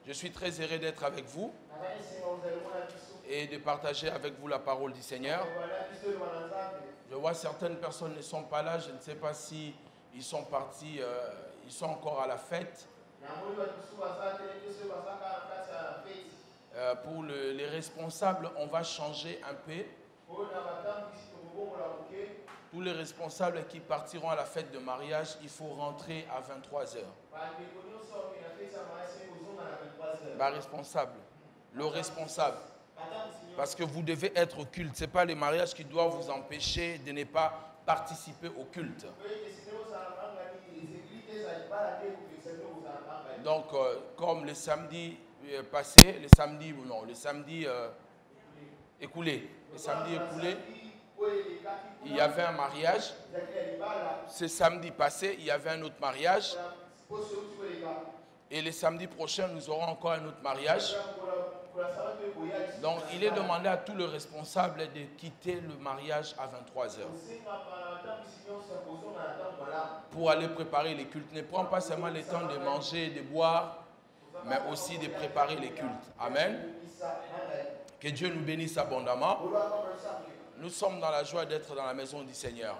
Je suis très heureux d'être avec vous et de partager avec vous la parole du Seigneur. Je vois certaines personnes ne sont pas là. Je ne sais pas si ils sont partis, ils sont encore à la fête. Pour les responsables, on va changer un peu. Tous les responsables qui partiront à la fête de mariage, il faut rentrer à 23h. Responsable. Le responsable. Parce que vous devez être au culte. Ce n'est pas les mariages qui doivent vous empêcher de ne pas participer au culte. Donc, comme le samedi passé, le samedi écoulé, il y avait un mariage. Ce samedi passé, il y avait un autre mariage. Et le samedi prochain, nous aurons encore un autre mariage. Donc, il est demandé à tous les responsables de quitter le mariage à 23h. Pour aller préparer les cultes. Ne prends pas seulement le temps de manger et de boire, mais aussi de préparer les cultes. Amen. Que Dieu nous bénisse abondamment. Nous sommes dans la joie d'être dans la maison du Seigneur.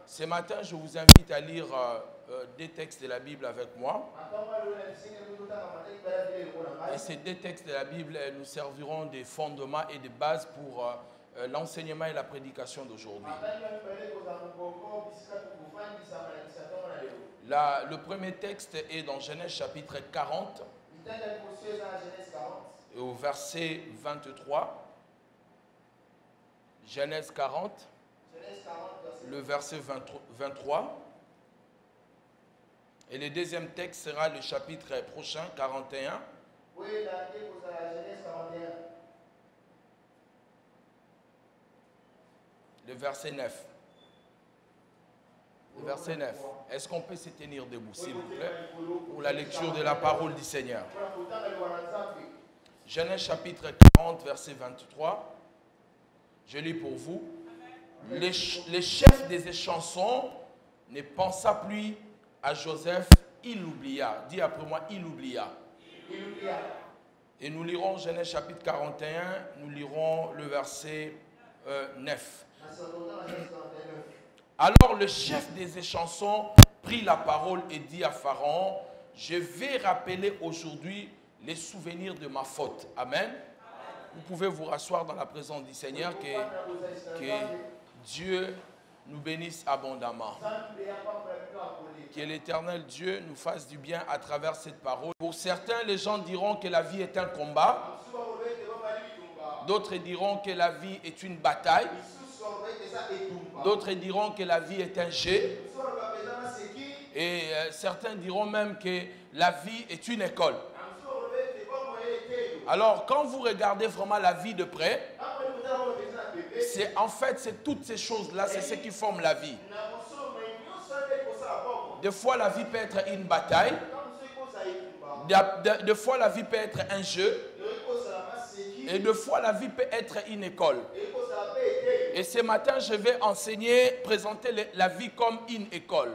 Ce matin, je vous invite à lire des textes de la Bible avec moi. Et ces deux textes de la Bible nous serviront de fondements et de bases pour l'enseignement et la prédication d'aujourd'hui. Le premier texte est dans Genèse chapitre 40, et au verset 23. Genèse 40, le verset 23. Et le deuxième texte sera le chapitre prochain, 41. Le verset 9. Le verset 9. Est-ce qu'on peut se tenir debout, s'il vous plaît, pour la lecture de la parole du Seigneur? Genèse chapitre 40, verset 23. Je lis pour vous. Les chefs des échansons ne pensa plus à Joseph, il l'oublia. Dis après moi, il oublia. Et nous lirons Genèse chapitre 41, nous lirons le verset 9. Alors le chef des échansons prit la parole et dit à Pharaon, je vais rappeler aujourd'hui les souvenirs de ma faute. Amen. Vous pouvez vous rasseoir dans la présence du Seigneur, que Dieu nous bénisse abondamment. Que l'Éternel Dieu nous fasse du bien à travers cette parole. Pour certains, les gens diront que la vie est un combat. D'autres diront que la vie est une bataille. D'autres diront que la vie est un jeu. Et certains diront même que la vie est une école. Alors, quand vous regardez vraiment la vie de près, c'est toutes ces choses-là, c'est ce qui forme la vie. Des fois, la vie peut être une bataille. Des fois, la vie peut être un jeu. Et des fois, la vie peut être une école. Et ce matin, je vais présenter la vie comme une école.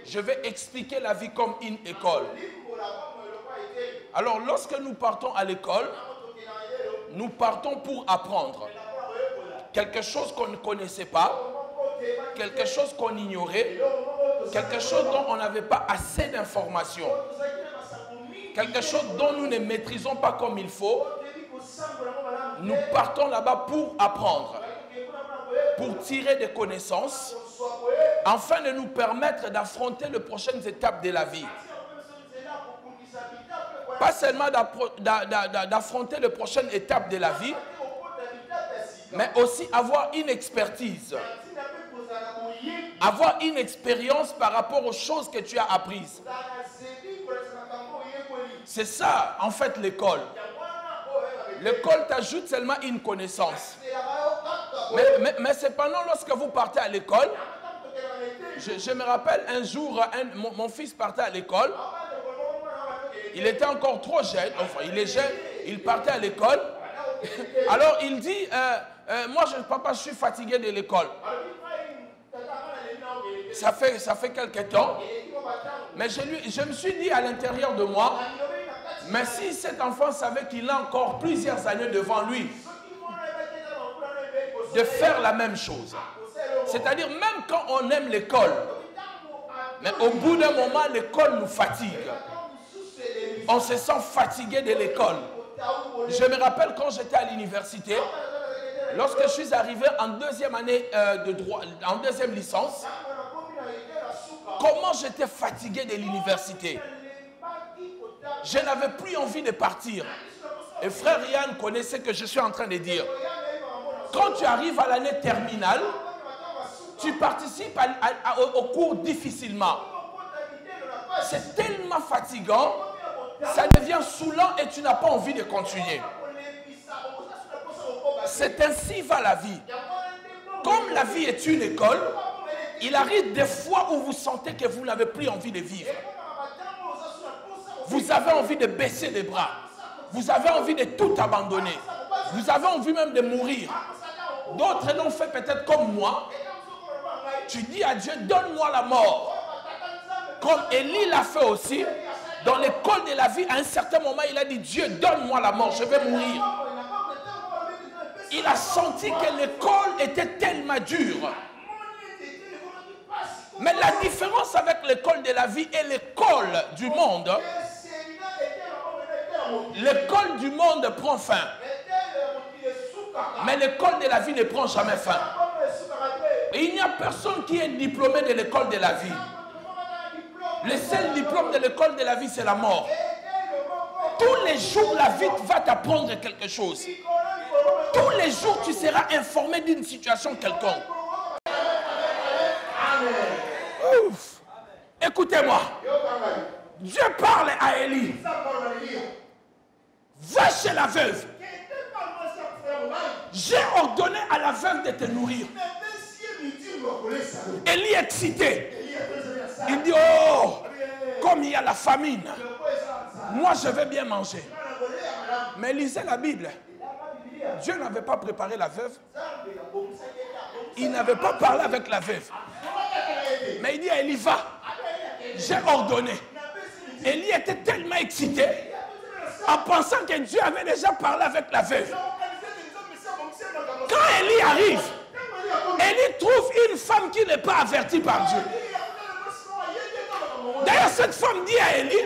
Je vais expliquer la vie comme une école. Alors, lorsque nous partons à l'école, nous partons pour apprendre quelque chose qu'on ne connaissait pas, quelque chose qu'on ignorait, quelque chose dont on n'avait pas assez d'informations, quelque chose dont nous ne maîtrisons pas comme il faut. Nous partons là-bas pour apprendre, pour tirer des connaissances, afin de nous permettre d'affronter les prochaines étapes de la vie. Pas seulement d'affronter les prochaines étapes de la vie, mais aussi avoir une expertise, avoir une expérience par rapport aux choses que tu as apprises. C'est ça, en fait, l'école. L'école t'ajoute seulement une connaissance. Mais cependant, lorsque vous partez à l'école, je me rappelle un jour, mon fils partait à l'école. Il était encore trop jeune, enfin il est jeune, il partait à l'école. Alors il dit, moi papa, je suis fatigué de l'école. Ça fait quelque temps. Mais je me suis dit à l'intérieur de moi, mais si cet enfant savait qu'il a encore plusieurs années devant lui, de faire la même chose. C'est-à-dire, même quand on aime l'école, mais au bout d'un moment, l'école nous fatigue. On se sent fatigué de l'école. Je me rappelle quand j'étais à l'université, lorsque je suis arrivé en deuxième année de droit, en deuxième licence, comment j'étais fatigué de l'université. Je n'avais plus envie de partir. Et frère Yann connaissait ce que je suis en train de dire. Quand tu arrives à l'année terminale, tu participes au cours difficilement. C'est tellement fatigant, ça devient saoulant et tu n'as pas envie de continuer. C'est ainsi va la vie. Comme la vie est une école, il arrive des fois où vous sentez que vous n'avez plus envie de vivre. Vous avez envie de baisser les bras. Vous avez envie de tout abandonner. Vous avez envie même de mourir. D'autres l'ont fait peut-être comme moi. Tu dis à Dieu, donne-moi la mort. Comme Élie l'a fait aussi. Dans l'école de la vie, à un certain moment, il a dit, Dieu, donne-moi la mort, je vais mourir. Il a senti que l'école était tellement dure. Mais la différence avec l'école de la vie et l'école du monde, l'école du monde prend fin. Mais l'école de la vie ne prend jamais fin. Et il n'y a personne qui est diplômé de l'école de la vie. Le seul diplôme de l'école de la vie, c'est la mort. Tous les jours, la vie va t'apprendre quelque chose. Tous les jours, tu seras informé d'une situation quelconque. Ouf. Écoutez-moi. Dieu parle à Élie. Va chez la veuve. J'ai ordonné à la veuve de te nourrir. Élie est excité. Il dit, oh, comme il y a la famine, moi je vais bien manger. Mais lisez la Bible. Dieu n'avait pas préparé la veuve. Il n'avait pas parlé avec la veuve. Mais il dit à Élie, va. J'ai ordonné. Élie était tellement excité en pensant que Dieu avait déjà parlé avec la veuve. Quand Élie arrive, Élie trouve une femme qui n'est pas avertie par Dieu. D'ailleurs, cette femme dit à Élie,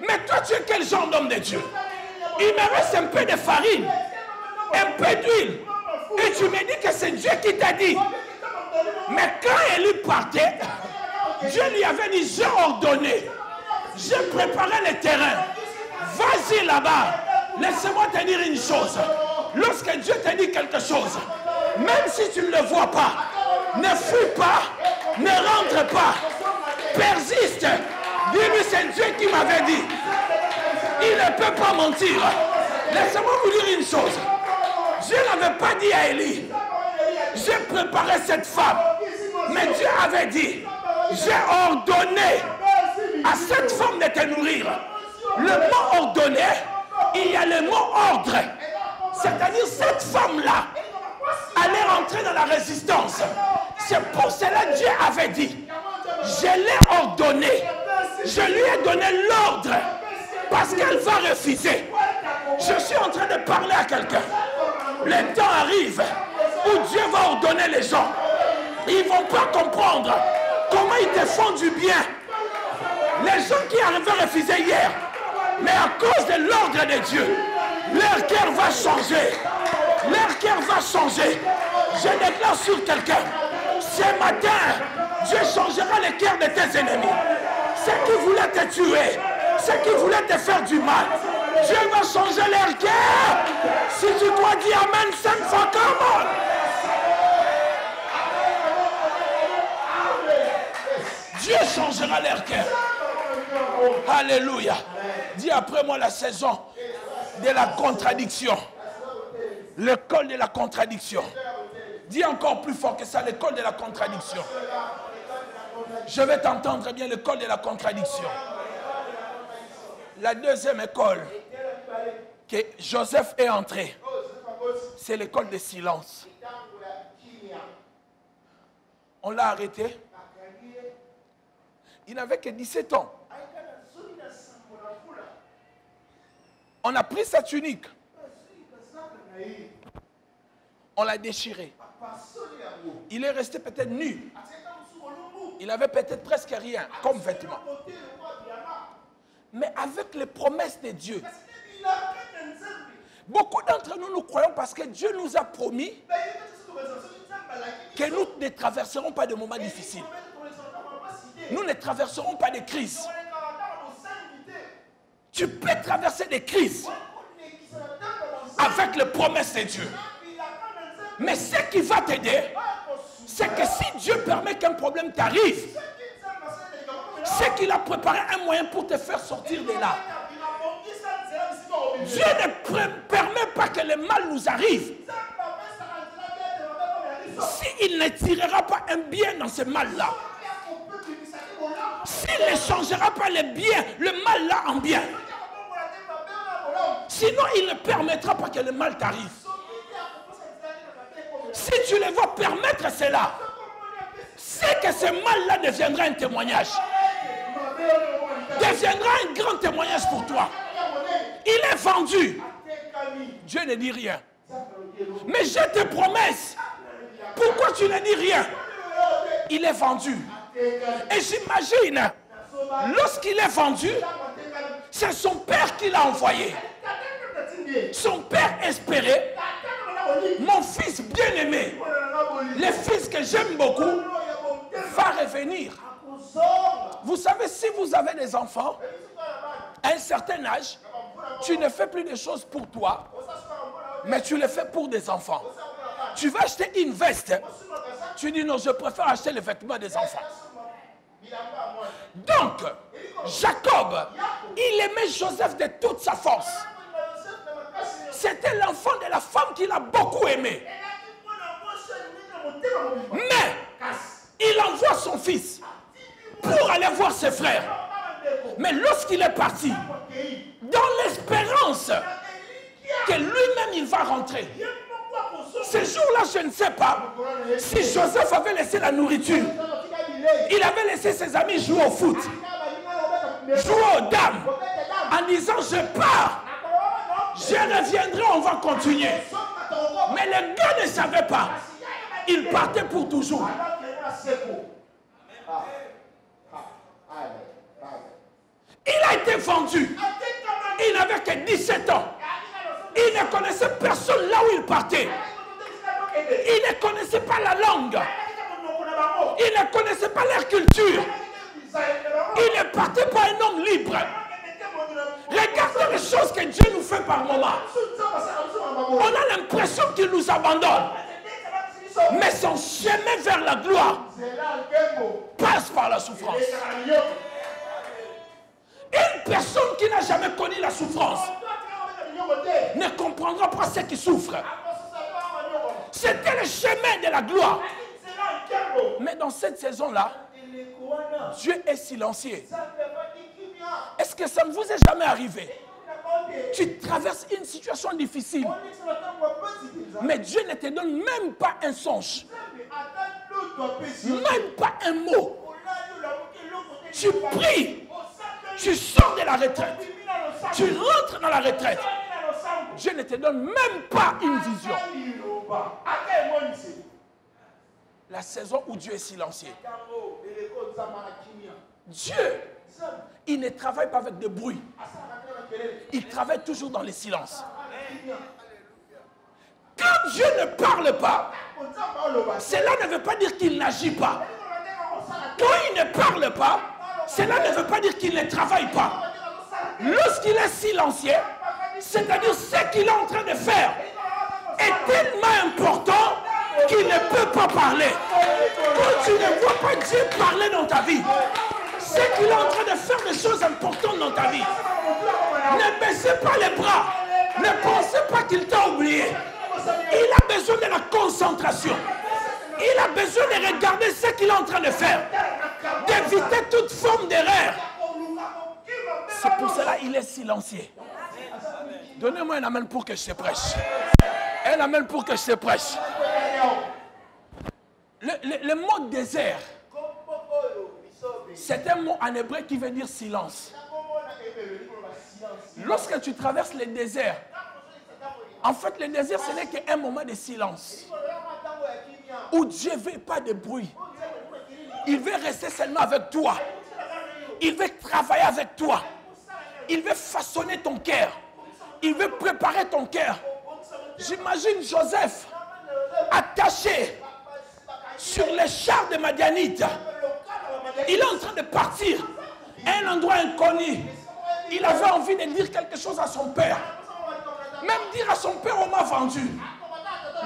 mais toi tu es quel genre d'homme de Dieu? Il me reste un peu de farine, un peu d'huile. Et tu me dis que c'est Dieu qui t'a dit. Mais quand Élie partait, Dieu lui avait dit, j'ai ordonné, j'ai préparé le terrain. Vas-y là-bas. Laisse-moi te dire une chose. Lorsque Dieu te dit quelque chose, même si tu ne le vois pas, ne fuis pas, ne rentre pas, persiste. Dis-lui, c'est Dieu qui m'avait dit. Il ne peut pas mentir. Laissez-moi vous dire une chose. Dieu n'avait pas dit à Élie, j'ai préparé cette femme. Mais Dieu avait dit, j'ai ordonné à cette femme de te nourrir. Le mot ordonné, il y a le mot ordre. C'est-à-dire cette femme-là allait rentrer dans la résistance. C'est pour cela que Dieu avait dit, je l'ai ordonné, je lui ai donné l'ordre, parce qu'elle va refuser. Je suis en train de parler à quelqu'un. Le temps arrive où Dieu va ordonner les gens. Ils ne vont pas comprendre comment ils te font du bien. Les gens qui arrivaient à refuser hier, mais à cause de l'ordre de Dieu, leur cœur va changer. Leur cœur va changer. Je déclare sur quelqu'un, ce matin, Dieu changera le cœur de tes ennemis. Ceux qui voulaient te tuer, ceux qui voulaient te faire du mal, Dieu va changer leur cœur. Si tu dois dire Amen 5 fois, comment? Dieu changera leur cœur. Alléluia. Dis après moi la saison de la contradiction. L'école de la contradiction. Dis encore plus fort que ça, l'école de la contradiction. Je vais t'entendre bien, l'école de la contradiction. La deuxième école que Joseph est entré, c'est l'école de silence. On l'a arrêté. Il n'avait que 17 ans. On a pris sa tunique. On l'a déchiré. Il est resté peut-être nu. Il avait peut-être presque rien comme vêtement. Mais avec les promesses de Dieu, beaucoup d'entre nous, nous croyons parce que Dieu nous a promis que nous ne traverserons pas de moments difficiles. Nous ne traverserons pas de crises. Tu peux traverser des crises avec les promesses de Dieu. Mais ce qui va t'aider, c'est que si Dieu permet qu'un problème t'arrive, c'est qu'il a préparé un moyen pour te faire sortir de là. Dieu ne permet pas que le mal nous arrive. S'il ne tirera pas un bien dans ce mal-là, s'il ne changera pas le bien, le mal-là en bien, sinon il ne permettra pas que le mal t'arrive. Si tu le vois permettre cela, c'est que ce mal-là deviendra un témoignage. Deviendra un grand témoignage pour toi. Il est vendu. Dieu ne dit rien. Mais j'ai tes promesses. Pourquoi tu ne dis rien? Il est vendu. Et j'imagine, lorsqu'il est vendu, c'est son père qui l'a envoyé. Son père espérait, mon fils bien-aimé, le fils que j'aime beaucoup, va revenir. Vous savez, si vous avez des enfants, à un certain âge, tu ne fais plus des choses pour toi, mais tu les fais pour des enfants. Tu vas acheter une veste, tu dis non, je préfère acheter les vêtements des enfants. Donc, Jacob, il aimait Joseph de toute sa force. C'était l'enfant de la femme qu'il a beaucoup aimé. Mais, il envoie son fils pour aller voir ses frères. Mais lorsqu'il est parti, dans l'espérance que lui-même il va rentrer, ce jour-là, je ne sais pas si Joseph avait laissé la nourriture. Il avait laissé ses amis jouer au foot, jouer aux dames, en disant je pars, je reviendrai, on va continuer. Mais le gars ne savait pas. Il partait pour toujours. Il a été vendu. Il n'avait que 17 ans. Il ne connaissait personne là où il partait. Il ne connaissait pas la langue. Il ne connaissait pas leur culture. Il ne partait pas un homme libre. Regardez les choses que Dieu nous fait par moment. On a l'impression qu'il nous abandonne. Mais son chemin vers la gloire passe par la souffrance. Une personne qui n'a jamais connu la souffrance ne comprendra pas ce qui souffre. C'était le chemin de la gloire. Mais dans cette saison-là, Dieu est silencieux. Est-ce que ça ne vous est jamais arrivé? Tu traverses une situation difficile, mais Dieu ne te donne même pas un songe, même pas un mot. Tu pries, tu sors de la retraite, tu rentres dans la retraite. Dieu ne te donne même pas une vision. La saison où Dieu est silencieux. Dieu, il ne travaille pas avec des bruits. Il travaille toujours dans les silences. Quand Dieu ne parle pas, cela ne veut pas dire qu'il n'agit pas. Quand il ne parle pas, cela ne veut pas dire qu'il ne travaille pas. Lorsqu'il est silencieux, c'est-à-dire ce qu'il est en train de faire est tellement important qu'il ne peut pas parler. Quand tu ne vois pas Dieu parler dans ta vie, c'est qu'il est en train de faire des choses importantes dans ta vie. Ne baissez pas les bras. Ne pensez pas qu'il t'a oublié. Il a besoin de la concentration. Il a besoin de regarder ce qu'il est en train de faire. D'éviter toute forme d'erreur. C'est pour cela qu'il est silencieux. Donnez-moi un amen pour que je te prêche. Un amen pour que je te prêche. Le mot désert C'est un mot en hébreu qui veut dire silence. Lorsque tu traverses les déserts, en fait, le désert, ce n'est qu'un moment de silence. Où Dieu ne veut pas de bruit. Il veut rester seulement avec toi. Il veut travailler avec toi. Il veut façonner ton cœur. Il veut préparer ton cœur. J'imagine Joseph attaché sur les chars de Madianite. Il est en train de partir à un endroit inconnu. Il avait envie de dire quelque chose à son père. Même dire à son père, on m'a vendu.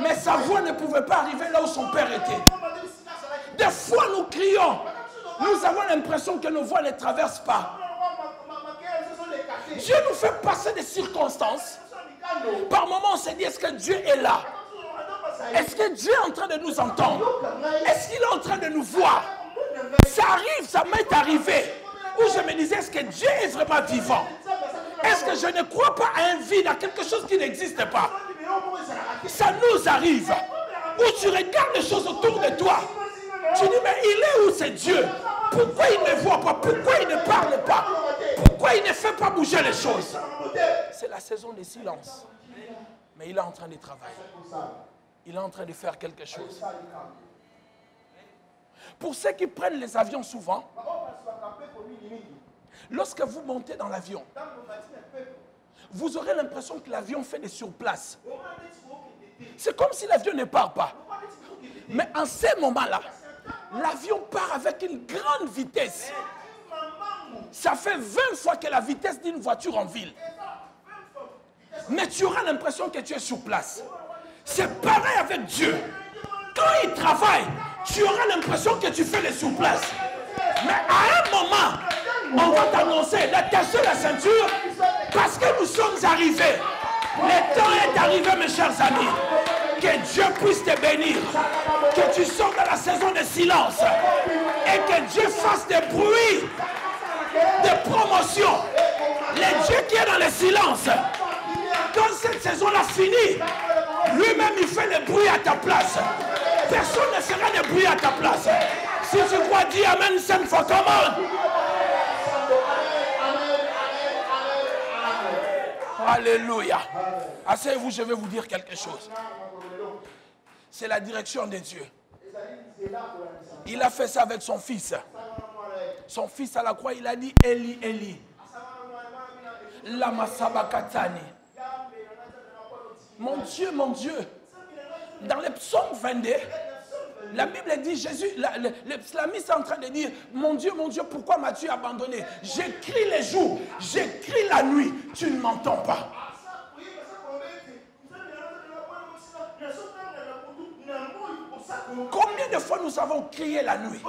Mais sa voix ne pouvait pas arriver là où son père était. Des fois, nous crions. Nous avons l'impression que nos voix ne traversent pas. Dieu nous fait passer des circonstances. Par moments, on se dit, est-ce que Dieu est là? Est-ce que Dieu est en train de nous entendre? Est-ce qu'il est en train de nous voir? Ça arrive, ça m'est arrivé. Où je me disais, est-ce que Dieu est vraiment vivant? Est-ce que je ne crois pas à un vide, à quelque chose qui n'existe pas? Ça nous arrive. Où tu regardes les choses autour de toi. Tu dis, mais il est où, c'est Dieu? Pourquoi il ne voit pas? Pourquoi il ne parle pas? Pourquoi il ne fait pas bouger les choses? C'est la saison des silences. Mais il est en train de travailler. Il est en train de faire quelque chose. Pour ceux qui prennent les avions souvent, lorsque vous montez dans l'avion, vous aurez l'impression que l'avion fait des surplaces. C'est comme si l'avion ne part pas. Mais en ces moments-là, l'avion part avec une grande vitesse. Ça fait 20 fois que la vitesse d'une voiture en ville. Mais tu auras l'impression que tu es sur place. C'est pareil avec Dieu. Quand il travaille, tu auras l'impression que tu fais les surplaces. Mais à un moment, on va t'annoncer d'attacher la ceinture parce que nous sommes arrivés. Le temps est arrivé, mes chers amis. Que Dieu puisse te bénir. Que tu sortes de la saison de silence. Et que Dieu fasse des bruits de promotion. Le Dieu qui est dans le silence. Quand cette saison-là finit, lui-même il fait le bruit à ta place. Personne ne fera de bruit à ta place. Si tu crois, dis Amen 5 fois. Comment? Alléluia. Asseyez-vous, je vais vous dire quelque chose. C'est la direction de Dieu. Il a fait ça avec son fils. Son fils à la croix, il a dit Eli, Eli. Lama sabakatani. Mon Dieu, mon Dieu. Dans le psaume 22, la Bible dit, Jésus, le psalmiste est en train de dire, mon Dieu, pourquoi m'as-tu abandonné? J'écris les jours, j'écris la nuit, tu ne m'entends pas. Combien de fois nous avons crié la nuit?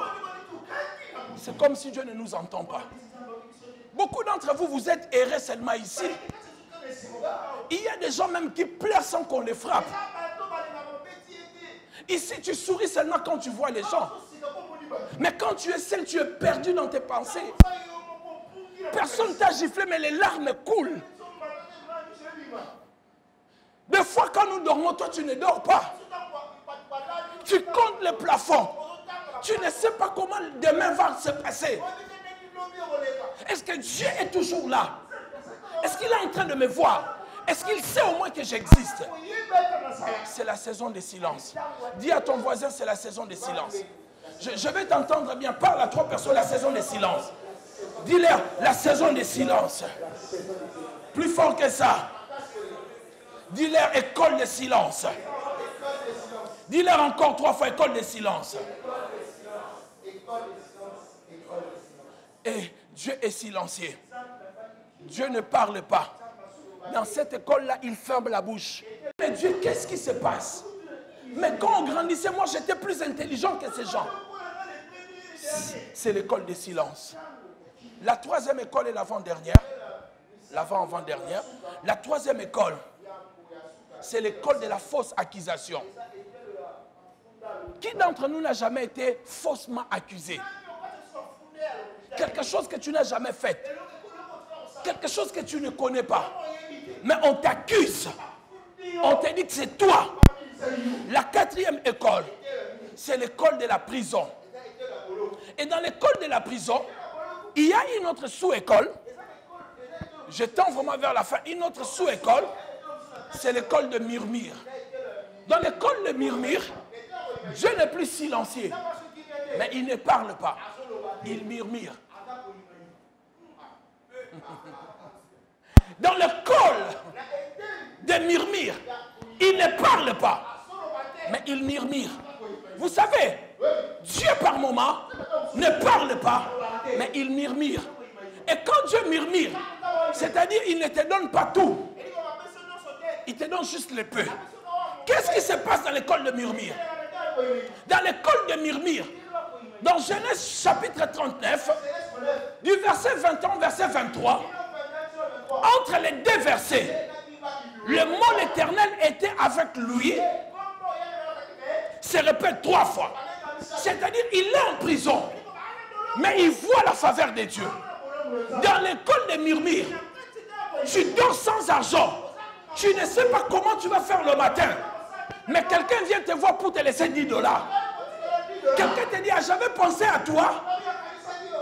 C'est comme si Dieu ne nous entend pas. Beaucoup d'entre vous, vous êtes errés seulement ici. Il y a des gens même qui pleurent sans qu'on les frappe. Ici, tu souris seulement quand tu vois les gens. Mais quand tu es seul, tu es perdu dans tes pensées. Personne t'a giflé, mais les larmes coulent. Des fois, quand nous dormons, toi, tu ne dors pas. Tu comptes le plafond. Tu ne sais pas comment demain va se passer. Est-ce que Dieu est toujours là? Est-ce qu'il est en train de me voir? Est-ce qu'il sait au moins que j'existe? C'est la saison des silences. Dis à ton voisin, c'est la saison des silences. Je vais t'entendre bien. Parle à 3 personnes, la saison des silences. Dis-leur, la saison des silences. Plus fort que ça. Dis-leur, école de silence. Dis-leur encore 3 fois, école de silence. Et Dieu est silencieux. Dieu ne parle pas. Dans cette école-là, il ferme la bouche. Mais Dieu, qu'est-ce qui se passe? Mais quand on grandissait, moi, j'étais plus intelligent que ces gens. C'est l'école des silences. La 3e école est l'avant-dernière. L'avant-avant-dernière. La 3e école, c'est l'école de la fausse accusation. Qui d'entre nous n'a jamais été faussement accusé? Quelque chose que tu n'as jamais fait. Quelque chose que tu ne connais pas. Mais on t'accuse. On te dit que c'est toi. La 4e école, c'est l'école de la prison. Et dans l'école de la prison, il y a une autre sous-école. Je tends vraiment vers la fin. Une autre sous-école, c'est l'école de murmure. Dans l'école de murmure, Dieu n'est plus silencieux. Mais il ne parle pas. Il murmure. Dans l'école de murmure, il ne parle pas. Mais il murmure. Vous savez, Dieu par moment ne parle pas, mais il murmure. Et quand Dieu murmure, c'est-à-dire il ne te donne pas tout. Il te donne juste le peu. Qu'est-ce qui se passe dans l'école de murmure? Dans l'école de murmure, dans Genèse chapitre 39, du verset 21 au verset 23, entre les deux versets, le mot l'Éternel était avec lui, se répète 3 fois. C'est-à-dire il est en prison, mais il voit la faveur de Dieu. Dans l'école de murmure, tu dors sans argent. Tu ne sais pas comment tu vas faire le matin. Mais quelqu'un vient te voir pour te laisser $10. Quelqu'un te dit, ah, j'avais pensé à toi.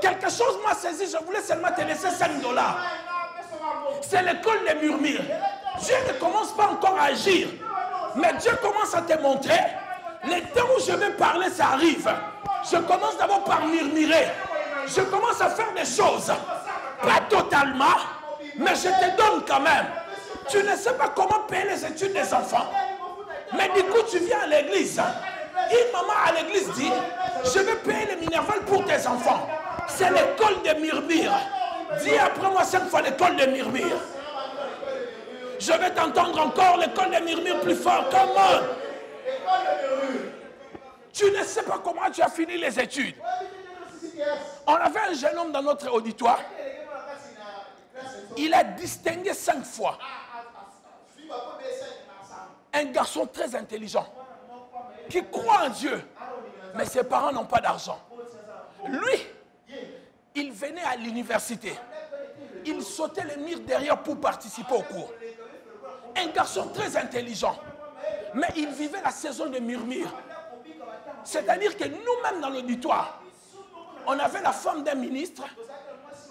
Quelque chose m'a saisi, je voulais seulement te laisser $5. C'est l'école des murmures. Dieu ne commence pas encore à agir. Mais Dieu commence à te montrer. Les temps où je vais parler, ça arrive. Je commence d'abord par murmurer. Je commence à faire des choses. Pas totalement, mais je te donne quand même. Tu ne sais pas comment payer les études des enfants. Mais du coup, tu viens à l'église. Une maman à l'église dit, je vais payer les Minerval pour tes enfants. C'est l'école des murmures. Dis après moi 5 fois l'école des murmures. Je vais t'entendre encore l'école des murmures plus fort. Comment? Tu ne sais pas comment tu as fini les études. On avait un jeune homme dans notre auditoire. Il a distingué 5 fois. Un garçon très intelligent qui croit en Dieu, mais ses parents n'ont pas d'argent. Lui, il venait à l'université. Il sautait les murs derrière pour participer au cours. Un garçon très intelligent, mais il vivait la saison de murmures. C'est-à-dire que nous-mêmes dans l'auditoire, on avait la femme d'un ministre,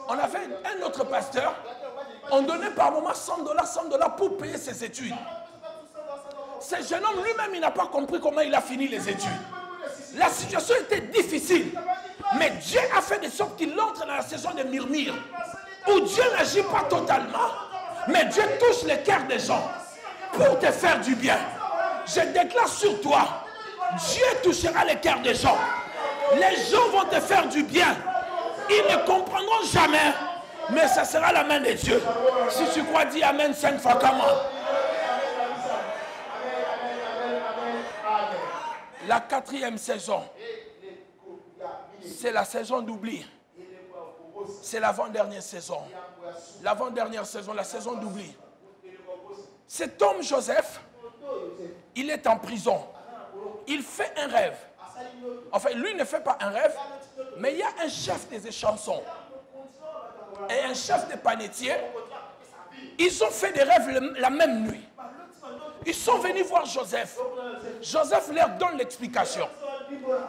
on avait un autre pasteur, on donnait par moment $100 pour payer ses études. Ce jeune homme lui-même, il n'a pas compris comment il a fini les études. La situation était difficile. Mais Dieu a fait de sorte qu'il entre dans la saison de murmures, où Dieu n'agit pas totalement, mais Dieu touche les cœurs des gens pour te faire du bien. Je déclare sur toi, Dieu touchera les cœurs des gens. Les gens vont te faire du bien. Ils ne comprendront jamais, mais ça sera la main de Dieu. Si tu crois, dis Amen 5 fois, comment? La 4e saison, c'est la saison d'oubli. C'est l'avant-dernière saison. L'avant-dernière saison, la saison d'oubli. Cet homme Joseph, il est en prison. Il fait un rêve. Enfin, lui ne fait pas un rêve, mais il y a un chef des échansons et un chef des panetiers. Ils ont fait des rêves la même nuit. Ils sont venus voir Joseph. Joseph leur donne l'explication.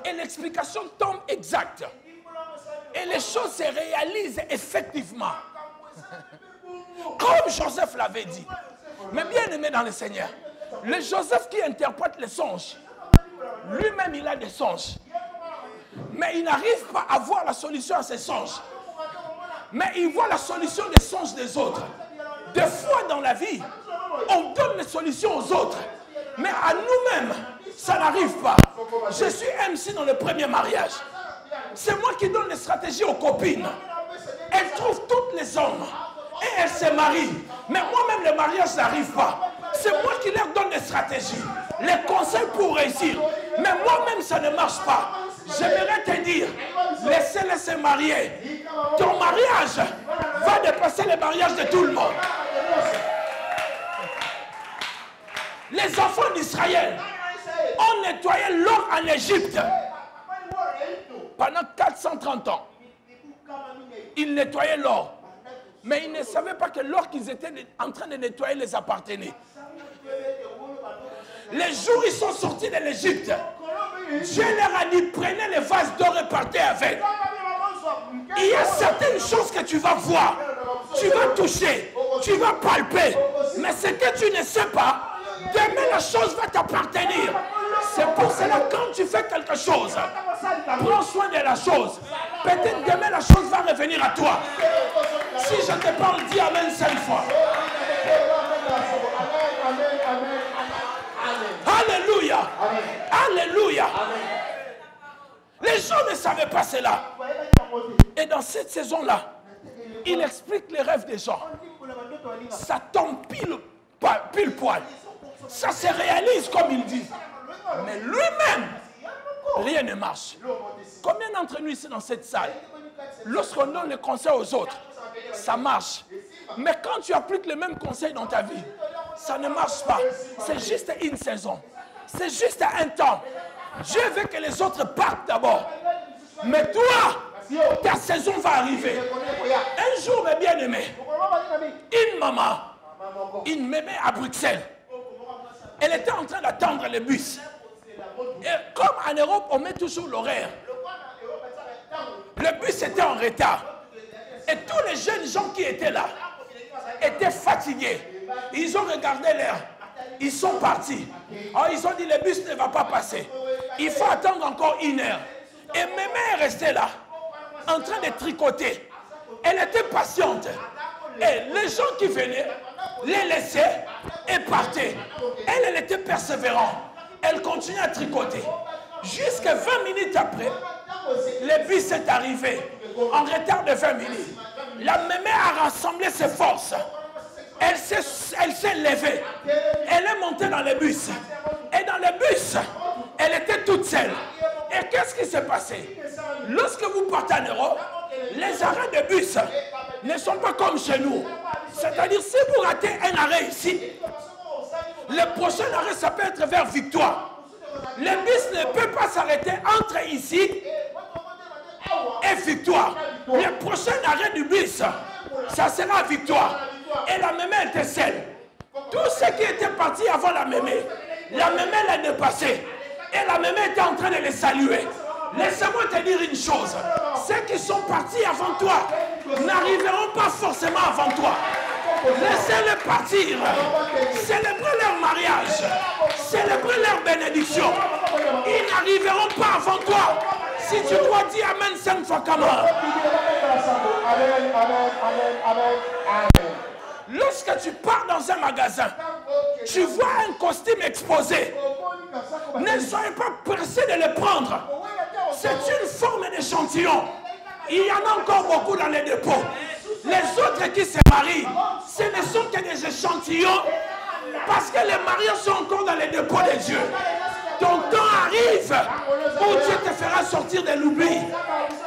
Et l'explication tombe exacte. Et les choses se réalisent effectivement. Comme Joseph l'avait dit. Mais bien aimé dans le Seigneur, le Joseph qui interprète les songes, lui-même il a des songes. Mais il n'arrive pas à voir la solution à ses songes. Mais il voit la solution des songes des autres. Des fois dans la vie, on donne les solutions aux autres. Mais à nous-mêmes, ça n'arrive pas. Je suis MC dans le premier mariage. C'est moi qui donne les stratégies aux copines. Elles trouvent tous les hommes. Et elles se marient. Mais moi-même, le mariage n'arrive pas. C'est moi qui leur donne les stratégies, les conseils pour réussir. Mais moi-même, ça ne marche pas. J'aimerais te dire, laissez-les se marier. Ton mariage va dépasser le mariage de tout le monde. Les enfants d'Israël ont nettoyé l'or en Égypte pendant 430 ans. Ils nettoyaient l'or. Mais ils ne savaient pas que l'or qu'ils étaient en train de nettoyer les appartenait. Les jours où ils sont sortis de l'Égypte, Dieu leur a dit, prenez les vases d'or et partez avec. il y a certaines choses que tu vas voir, tu vas toucher, tu vas palper. Mais ce que tu ne sais pas, demain la chose va t'appartenir. C'est pour cela que quand tu fais quelque chose, prends soin de la chose. Peut-être demain la chose va revenir à toi. Si je te parle, dis Amen 5 fois. Alléluia. Alléluia. Les gens ne savaient pas cela. Et dans cette saison-là, il explique les rêves des gens. Ça tombe pile poil. Ça se réalise comme il dit. Mais lui-même, rien ne marche. Combien d'entre nous ici dans cette salle, lorsqu'on donne les conseils aux autres, ça marche. Mais quand tu appliques les mêmes conseils dans ta vie, ça ne marche pas. C'est juste une saison. C'est juste un temps. Dieu veut que les autres partent d'abord. Mais toi, ta saison va arriver. Un jour, mes bien-aimés, une maman, une mémé à Bruxelles, elle était en train d'attendre le bus. Et comme en Europe, on met toujours l'horaire. Le bus était en retard. Et tous les jeunes gens qui étaient là étaient fatigués. Ils ont regardé l'heure. Ils sont partis. Alors ils ont dit, le bus ne va pas passer. Il faut attendre encore 1 heure. Et mémé est restée là, en train de tricoter. Elle était patiente. Et les gens qui venaient, les laissaient et partaient. Elle était persévérante. Elle continuait à tricoter. Jusqu'à 20 minutes après, le bus est arrivé. En retard de 20 minutes. La mémé a rassemblé ses forces. Elle s'est levée. Elle est montée dans le bus. Et dans le bus, elle était toute seule. Et qu'est-ce qui s'est passé? Lorsque vous partez en Europe, les arrêts de bus ne sont pas comme chez nous. C'est-à-dire, si vous ratez un arrêt ici, le prochain arrêt, ça peut être vers Victoire. Le bus ne peut pas s'arrêter entre ici et Victoire. Le prochain arrêt du bus, ça sera Victoire. Et la mémé était seule. Tous ceux qui étaient partis avant la mémé l'a dépassé. Et la mémé était en train de les saluer. Laisse-moi te dire une chose. Ceux qui sont partis avant toi n'arriveront pas forcément avant toi. Laissez-les partir. Célébrez leur mariage. Célébrez leur bénédiction. Ils n'arriveront pas avant toi. Si tu dois dire Amen 5 fois comme ça. Amen, amen, amen, amen. Lorsque tu pars dans un magasin, tu vois un costume exposé. Ne soyez pas pressé de le prendre. C'est une forme d'échantillon. Il y en a encore beaucoup dans les dépôts. Les autres qui se marient, ce ne sont que des échantillons parce que les mariés sont encore dans les dépôts de Dieu. Ton temps arrive où Dieu te fera sortir de l'oubli,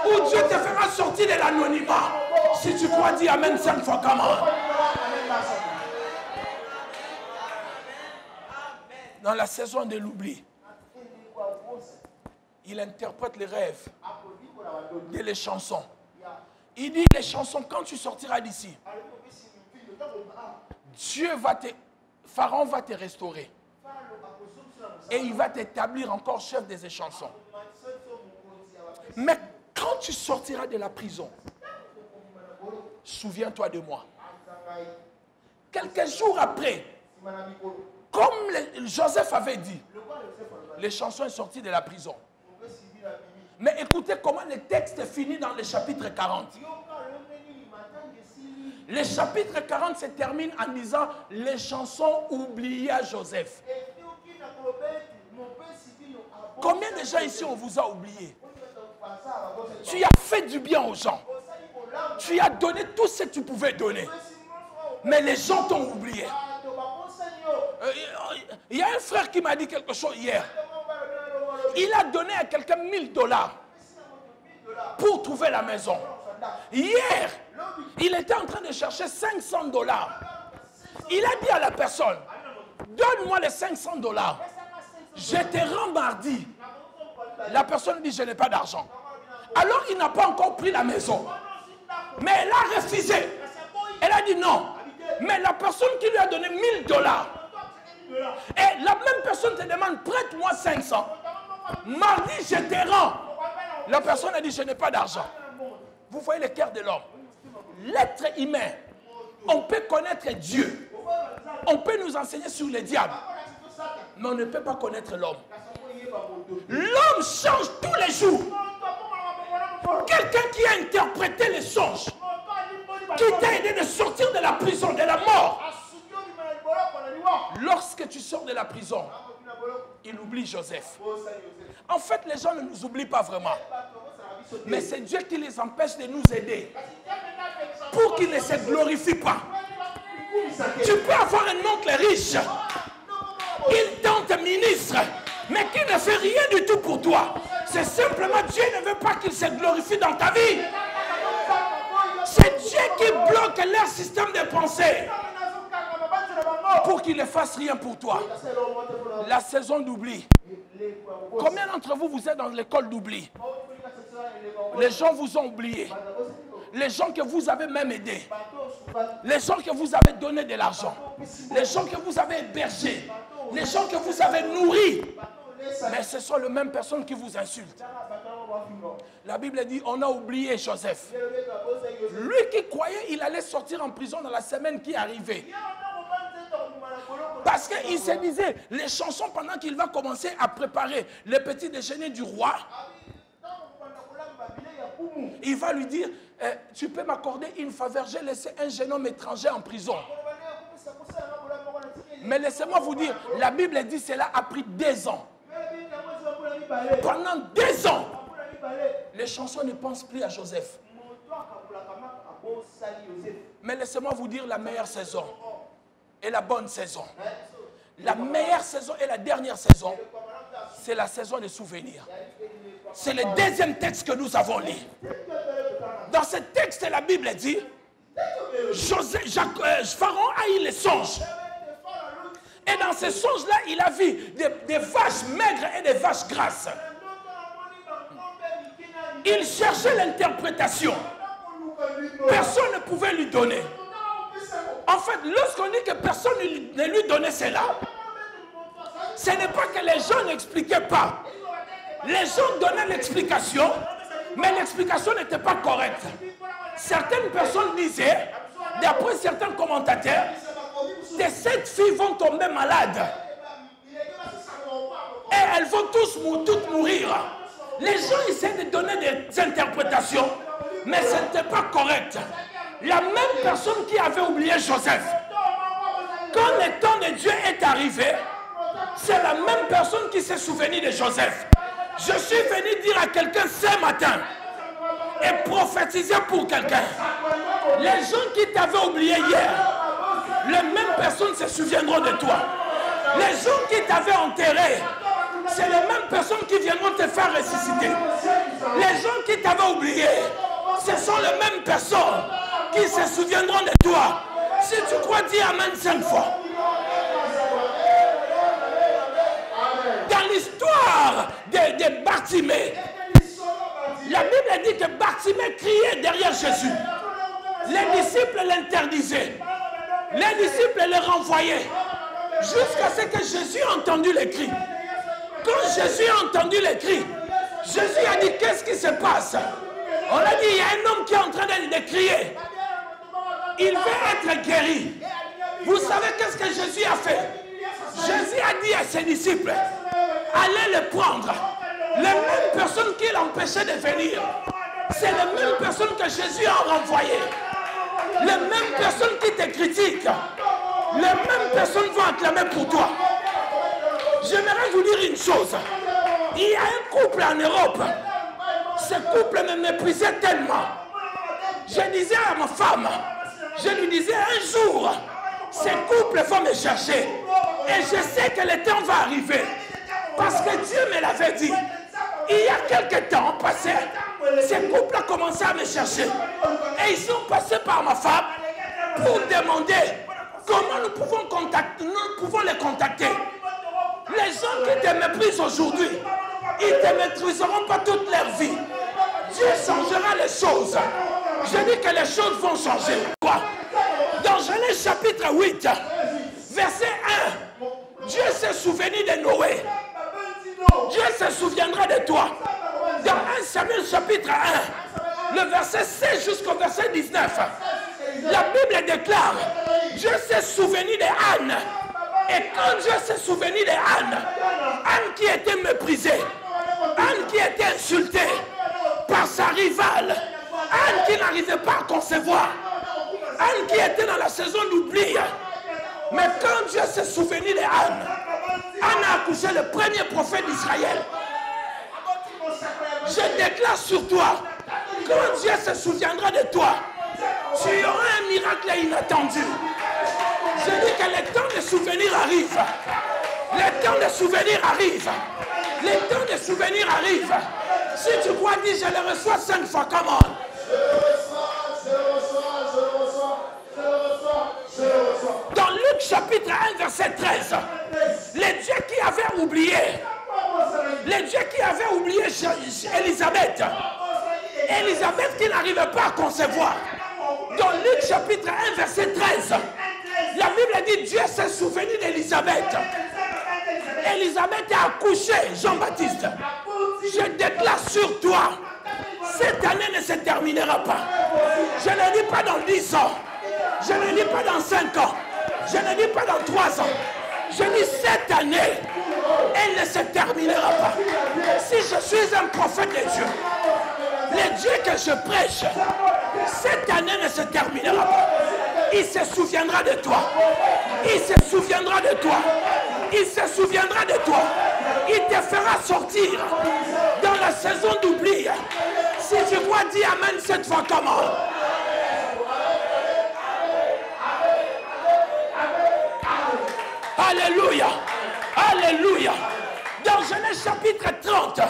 où Dieu te fera sortir de l'anonymat. Si tu crois, dis Amen 5 fois comme ça. Dans la saison de l'oubli, il interprète les rêves et les chansons. Il dit les chansons, quand tu sortiras d'ici, Pharaon va te restaurer. Et il va t'établir encore chef des chansons. Mais quand tu sortiras de la prison, souviens-toi de moi. Quelques jours après, comme Joseph avait dit, les chansons sont sorties de la prison. Mais écoutez comment le texte finit dans le chapitre 40. Le chapitre 40 se termine en disant les chansons oubliées à Joseph. Combien de gens ici on vous a oublié? Tu as fait du bien aux gens. Tu as donné tout ce que tu pouvais donner. Mais les gens t'ont oublié. Il y a un frère qui m'a dit quelque chose hier. Il a donné à quelqu'un $1000 pour trouver la maison. Hier, il était en train de chercher $500. Il a dit à la personne, donne-moi les $500. Je te rends mardi. La personne dit, je n'ai pas d'argent. Alors il n'a pas encore pris la maison. Mais elle a refusé. Elle a dit non. Mais la personne qui lui a donné $1000, et la même personne te demande, prête-moi 500. Mardi, je te rends. La personne a dit, je n'ai pas d'argent. Vous voyez le cœur de l'homme. L'être humain, on peut connaître Dieu. On peut nous enseigner sur le diable. Mais on ne peut pas connaître l'homme. L'homme change tous les jours. Quelqu'un qui a interprété les songes, qui t'a aidé de sortir de la prison, de la mort. Lorsque tu sors de la prison, il oublie Joseph. En fait, les gens ne nous oublient pas vraiment. Mais c'est Dieu qui les empêche de nous aider. Pour qu'ils ne se glorifient pas. Tu peux avoir un oncle riche. Il tente ministre. Mais qui ne fait rien du tout pour toi. C'est simplement Dieu ne veut pas qu'il se glorifie dans ta vie. C'est Dieu qui bloque leur système de pensée. Pour qu'il ne fasse rien pour toi. La saison d'oubli. Combien d'entre vous, vous êtes dans l'école d'oubli? Les gens vous ont oublié. Les gens que vous avez même aidés. Les gens que vous avez donné de l'argent. Les gens que vous avez hébergés. Les gens que vous avez nourris. Mais ce sont les mêmes personnes qui vous insultent. La Bible dit, on a oublié Joseph. Lui qui croyait qu'il allait sortir en prison dans la semaine qui arrivait. Parce qu'il se disait, les chansons pendant qu'il va commencer à préparer le petit déjeuner du roi, il va lui dire, tu peux m'accorder une faveur, j'ai laissé un jeune homme étranger en prison. Mais laissez-moi vous dire, la Bible dit cela a pris 2 ans. Pendant 2 ans, les chansons ne pensent plus à Joseph. Mais laissez-moi vous dire la meilleure saison et la bonne saison. La meilleure saison et la dernière saison, c'est la saison des souvenirs. C'est le deuxième texte que nous avons lu. Dans ce texte, la Bible dit, Pharaon a eu les songes. Et dans ces songes-là, il a vu des vaches maigres et des vaches grasses. Il cherchait l'interprétation. Personne ne pouvait lui donner. En fait, lorsqu'on dit que personne ne lui donnait cela, ce n'est pas que les gens n'expliquaient pas. Les gens donnaient l'explication, mais l'explication n'était pas correcte. Certaines personnes disaient, d'après certains commentateurs, que ces filles vont tomber malades. Et elles vont toutes mourir. Les gens essaient de donner des interprétations, mais ce n'était pas correct. La même personne qui avait oublié Joseph, quand le temps de Dieu est arrivé, c'est la même personne qui s'est souvenue de Joseph. Je suis venu dire à quelqu'un ce matin et prophétiser pour quelqu'un. Les gens qui t'avaient oublié hier, les mêmes personnes se souviendront de toi. Les gens qui t'avaient enterré, c'est les mêmes personnes qui viendront te faire ressusciter. Les gens qui t'avaient oublié, ce sont les mêmes personnes qui se souviendront de toi. Si tu crois, dis Amen 5 fois. Dans l'histoire de Bartimée, la Bible dit que Bartimée criait derrière Jésus. Les disciples l'interdisaient. Les disciples le renvoyaient. Jusqu'à ce que Jésus ait entendu les cris. Quand Jésus a entendu les cris, Jésus a dit, qu'est-ce qui se passe? On a dit, il y a un homme qui est en train de crier. Il veut être guéri. Vous savez qu'est-ce que Jésus a fait? Jésus a dit à ses disciples, allez le prendre. Les mêmes personnes qui l'empêchaient de venir, c'est les mêmes personnes que Jésus a renvoyées. Les mêmes personnes qui te critiquent, les mêmes personnes vont acclamer pour toi. J'aimerais vous dire une chose. Il y a un couple en Europe. Ce couple me méprisait tellement. Je disais à ma femme, je lui disais un jour, ce couple va me chercher. Et je sais que le temps va arriver. Parce que Dieu me l'avait dit. Il y a quelques temps passé, ce couple a commencé à me chercher. Et ils sont passés par ma femme pour demander comment nous pouvons les contacter. Les gens qui te méprisent aujourd'hui, ils ne te maîtriseront pas toute leur vie. Dieu changera les choses. Je dis que les choses vont changer. Dans Genèse chapitre 8, verset 1, Dieu s'est souvenu de Noé. Dieu se souviendra de toi. Dans 1 Samuel chapitre 1, le verset 16 jusqu'au verset 19, la Bible déclare, Dieu s'est souvenu d'Anne. Et quand Dieu s'est souvenu d'Anne, Anne qui était méprisée, Anne qui était insultée par sa rivale, Anne qui n'arrivait pas à concevoir, Anne qui était dans la saison d'oubli. Mais quand Dieu s'est souvenu d'Anne, Anne a accouché le premier prophète d'Israël. Je déclare sur toi, quand Dieu se souviendra de toi, tu auras un miracle inattendu. Je dis que le temps de souvenir arrive. Le temps de souvenir arrive. Le temps de souvenir arrive. Si tu crois, dis, je le reçois 5 fois, comment? Dans Luc chapitre 1, verset 13, les dieux qui avaient oublié, Élisabeth, Élisabeth qui n'arrivait pas à concevoir. Dans Luc chapitre 1, verset 13, la Bible dit Dieu s'est souvenu d'Élisabeth. Élisabeth a accouché Jean-Baptiste. Je déclare sur toi, cette année ne se terminera pas. Je ne dis pas dans 10 ans. Je ne dis pas dans 5 ans. Je ne dis pas dans 3 ans. Je dis cette année, elle ne se terminera pas. Si je suis un prophète de Dieu, le Dieu que je prêche, cette année ne se terminera pas. Il se souviendra de toi. Il se souviendra de toi. Il se souviendra de toi. Il te fera sortir dans la saison d'oubli. Si tu crois, dis Amen cette fois comment? Alléluia. Alléluia. Dans Genèse chapitre 30,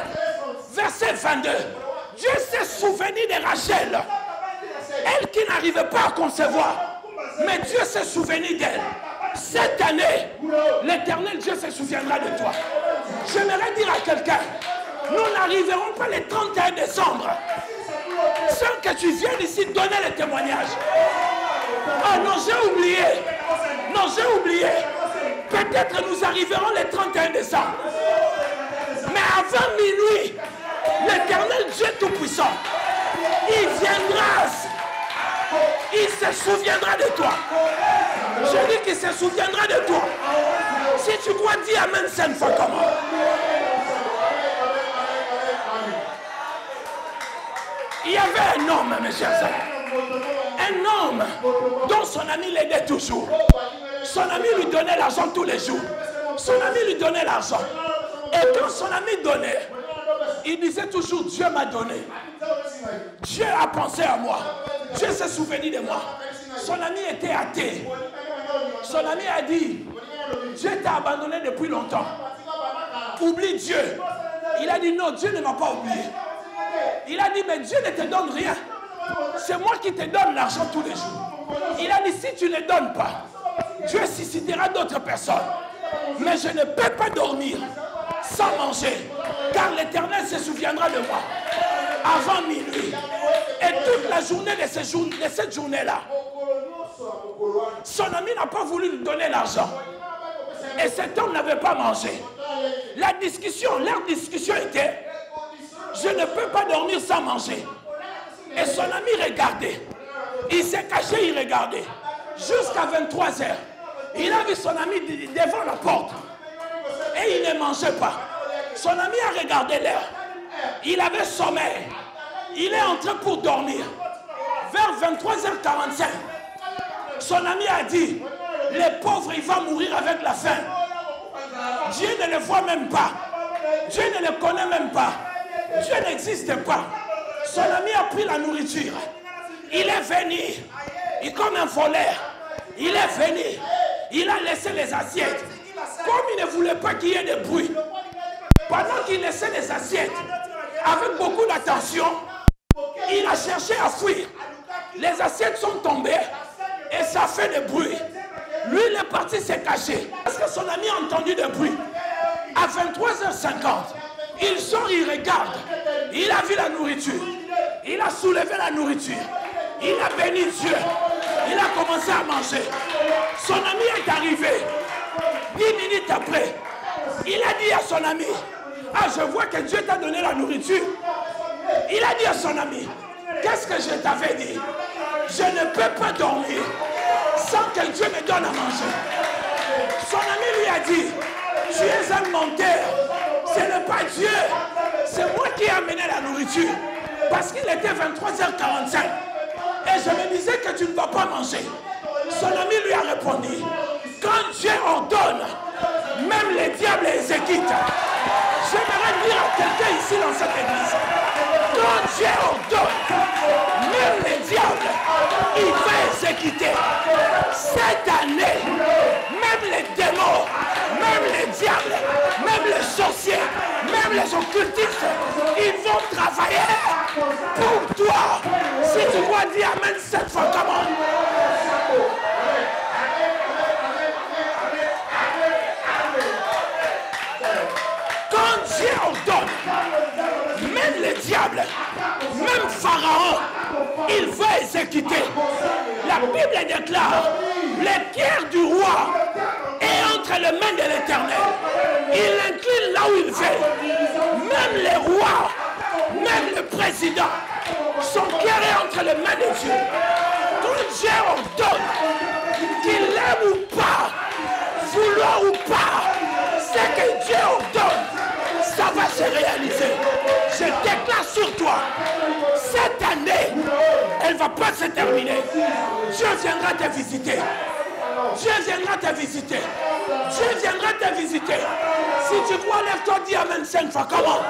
verset 22, Dieu s'est souvenu de Rachel. Elle qui n'arrivait pas à concevoir. Mais Dieu s'est souvenu d'elle. Cette année, l'Éternel Dieu se souviendra de toi. J'aimerais dire à quelqu'un, nous n'arriverons pas le 31 décembre sans que tu viennes ici donner le témoignage. Oh non, j'ai oublié. Non, j'ai oublié. Peut-être nous arriverons le 31 décembre. Mais avant minuit, l'Éternel Dieu Tout-Puissant, il viendra. Il se souviendra de toi. Je dis qu'il se souviendra de toi. Si tu crois, dis Amen 5 fois comment? Il y avait un homme, mes chers amis. Un homme dont son ami l'aidait toujours. Son ami lui donnait l'argent tous les jours. Son ami lui donnait l'argent. Et quand son ami donnait, il disait toujours, Dieu m'a donné. Dieu a pensé à moi. Dieu s'est souvenu de moi. Son ami était athée. Son ami a dit, Dieu t'a abandonné depuis longtemps. Oublie Dieu. Il a dit, non, Dieu ne m'a pas oublié. Il a dit, mais Dieu ne te donne rien. C'est moi qui te donne l'argent tous les jours. Il a dit, si tu ne le donnes pas, Dieu suscitera d'autres personnes. Mais je ne peux pas dormir sans manger, car l'Éternel se souviendra de moi avant minuit. Et toute la journée de cette journée-là, son ami n'a pas voulu lui donner l'argent. Et cet homme n'avait pas mangé. Leur discussion était, je ne peux pas dormir sans manger. Et son ami regardait. Il s'est caché, il regardait. Jusqu'à 23h. Il a vu son ami devant la porte. Et il ne mangeait pas. Son ami a regardé l'heure. Il avait sommeil. Il est entré pour dormir. Vers 23h45, son ami a dit, le pauvre, il va mourir avec la faim. Dieu ne le voit même pas. Dieu ne le connaît même pas. Dieu n'existe pas. Son ami a pris la nourriture. Il est venu. Il comme un voleur. Il est venu. Il a laissé les assiettes. Comme il ne voulait pas qu'il y ait de bruit. Pendant qu'il laissait les assiettes, avec beaucoup d'attention, il a cherché à fuir. Les assiettes sont tombées et ça fait du bruit. Lui, il est parti se cacher. Parce que son ami a entendu du bruit. À 23h50, il sort, il regarde. Il a vu la nourriture. Il a soulevé la nourriture. Il a béni Dieu. Il a commencé à manger. Son ami est arrivé. 10 minutes après, il a dit à son ami, ah, je vois que Dieu t'a donné la nourriture. Il a dit à son ami, Qu'est-ce que je t'avais dit? Je ne peux pas dormir sans que Dieu me donne à manger. Son ami lui a dit, tu es un menteur. Ce n'est pas Dieu. C'est moi qui ai amené la nourriture. Parce qu'il était 23h45. Et je me disais que tu ne vas pas manger. Son ami lui a répondu, quand Dieu ordonne, même les diables exécutent. J'aimerais dire à quelqu'un ici dans cette église, quand Dieu ordonne, même les diables, il va exécuter. Cette année, même les démons, même les diables, même les sorciers, même les occultistes, ils vont travailler pour toi. Si tu dois dire Amen 7 fois, comment? Quand Dieu ordonne, même les diables, même Pharaon, il va exécuter. La Bible déclare, les pierres du roi est entre les mains de l'Éternel. Il incline là où il veut. Même les rois, même le président, son cœur est entre les mains de Dieu. Quand Dieu ordonne, qu'il aime ou pas, vouloir ou pas, c'est que Dieu ordonne, ça va se réaliser. Je déclare sur toi, cette année, elle ne va pas se terminer. Dieu viendra te visiter. Dieu viendra te visiter. Dieu viendra te visiter. Si tu crois, lève-toi, dis Amen 5 fois. Comment?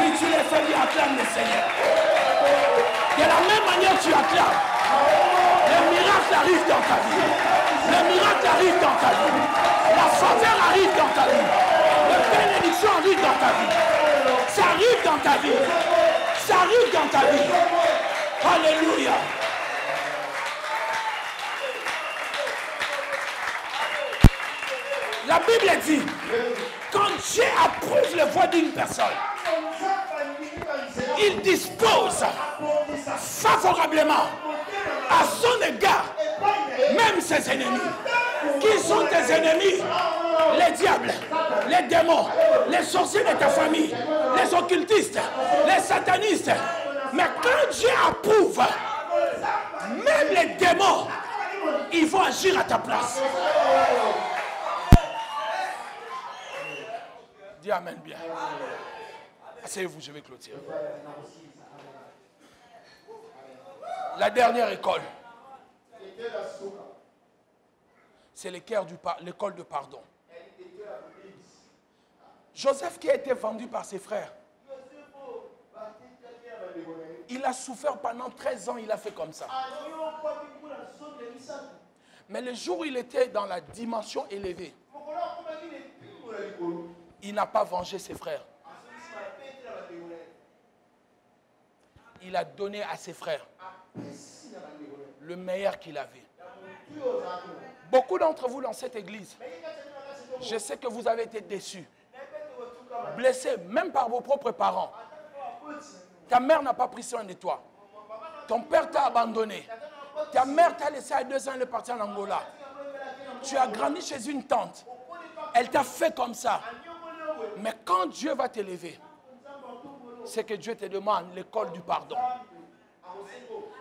Oui, tu l'as fait, acclame le Seigneur. De la même manière tu acclames, le miracle arrive dans ta vie. Le miracle arrive dans ta vie. La faveur arrive dans ta vie. La bénédiction arrive dans ta vie. Ça arrive dans ta vie. Ça arrive dans ta vie. Alléluia. La Bible dit, quand Dieu approuve le voix d'une personne, il dispose favorablement à son égard même ses ennemis. Qui sont tes ennemis? Les diables, les démons, les sorciers de ta famille, les occultistes, les satanistes. Mais quand Dieu approuve, même les démons, ils vont agir à ta place. Dis Amen bien. Asseyez-vous, je vais clôturer. La dernière école, c'est l'école de pardon. Joseph qui a été vendu par ses frères, il a souffert pendant 13 ans, il a fait comme ça. Mais le jour où il était dans la dimension élevée, il n'a pas vengé ses frères. Il a donné à ses frères le meilleur qu'il avait. Beaucoup d'entre vous dans cette église, je sais que vous avez été déçus, blessés, même par vos propres parents. Ta mère n'a pas pris soin de toi. Ton père t'a abandonné. Ta mère t'a laissé à 2 ans, elle est partie en Angola. Tu as grandi chez une tante. Elle t'a fait comme ça. Mais quand Dieu va t'élever, c'est que Dieu te demande l'école du pardon.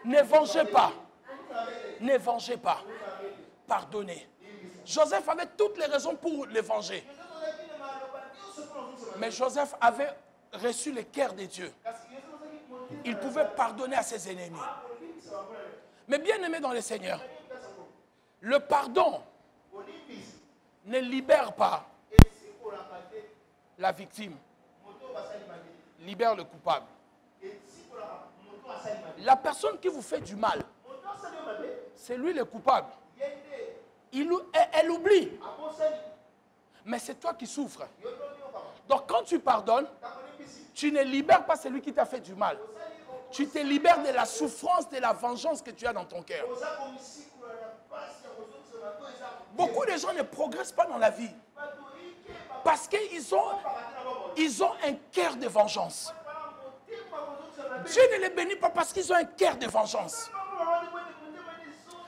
Ne vengez pas. Ne vengez pas. Pardonnez. Joseph avait toutes les raisons pour les venger. Mais Joseph avait reçu le cœur de Dieu. Il pouvait pardonner à ses ennemis. Mais bien aimé dans le Seigneur, le pardon ne libère pas la victime. Libère le coupable. La personne qui vous fait du mal, c'est lui le coupable. Elle oublie. Mais c'est toi qui souffres. Donc quand tu pardonnes, tu ne libères pas celui qui t'a fait du mal. Tu te libères de la souffrance, de la vengeance que tu as dans ton cœur. Beaucoup de gens ne progressent pas dans la vie. Parce qu'ils ont Ils ont un cœur de vengeance. Dieu ne les bénit pas parce qu'ils ont un cœur de vengeance.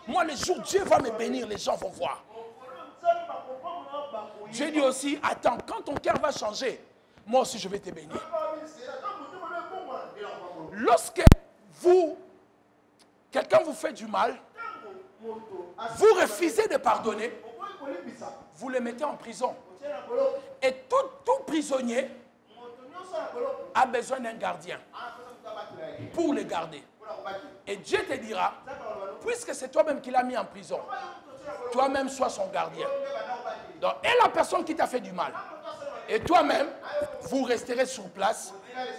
Moi, le jour où Dieu va me bénir, les gens vont voir. Dieu dit aussi, attends, quand ton cœur va changer, moi aussi je vais te bénir. Lorsque quelqu'un vous fait du mal, vous refusez de pardonner, vous le mettez en prison. Et tout prisonnier a besoin d'un gardien pour le garder. Et Dieu te dira, puisque c'est toi-même qui l'as mis en prison, toi-même sois son gardien. Donc, et la personne qui t'a fait du mal, et toi-même, vous resterez sur place,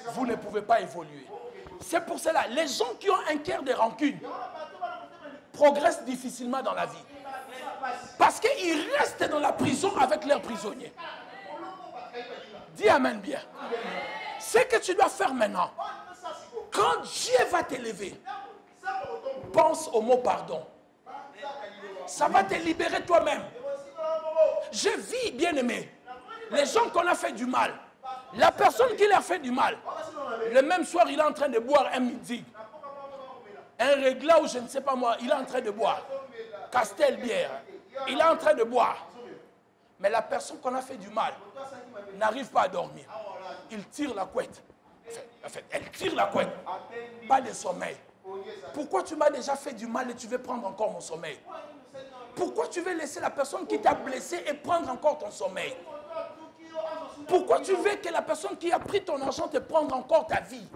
vous ne pouvez pas évoluer. C'est pour cela, les gens qui ont un cœur de rancune progressent difficilement dans la vie. Parce qu'ils restent dans la prison avec leurs prisonniers. Dis amen bien. Ce que tu dois faire maintenant, quand Dieu va t'élever, pense au mot pardon. Ça va te libérer toi-même. Je vis, bien aimé, les gens qu'on a fait du mal. La personne qui leur fait du mal, le même soir, il est en train de boire un midi. Un régla ou je ne sais pas moi, il est en train de boire. Castelbière, il est en train de boire. Mais la personne qu'on a fait du mal n'arrive pas à dormir. Il tire la couette. En fait, elle tire la couette. Pas de sommeil. Pourquoi tu m'as déjà fait du mal et tu veux prendre encore mon sommeil? Pourquoi tu veux laisser la personne qui t'a blessé et prendre encore ton sommeil? Pourquoi tu veux que la personne qui a pris ton argent te prendre encore ta vie?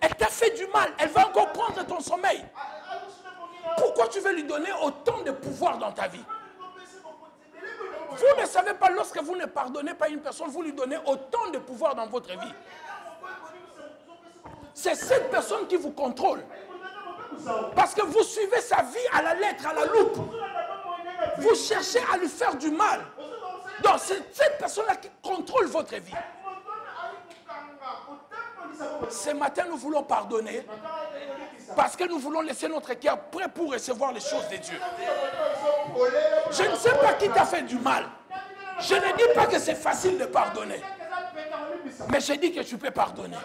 Elle t'a fait du mal, elle va encore prendre ton sommeil. Pourquoi tu veux lui donner autant de pouvoir dans ta vie? Vous ne savez pas, lorsque vous ne pardonnez pas une personne, vous lui donnez autant de pouvoir dans votre vie. C'est cette personne qui vous contrôle. Parce que vous suivez sa vie à la lettre, à la loupe. Vous cherchez à lui faire du mal. Donc c'est cette personne-là qui contrôle votre vie. Ce matin, nous voulons pardonner parce que nous voulons laisser notre cœur prêt pour recevoir les choses de Dieu. Je ne sais pas qui t'a fait du mal. Je ne dis pas que c'est facile de pardonner. Mais je dis que tu peux pardonner.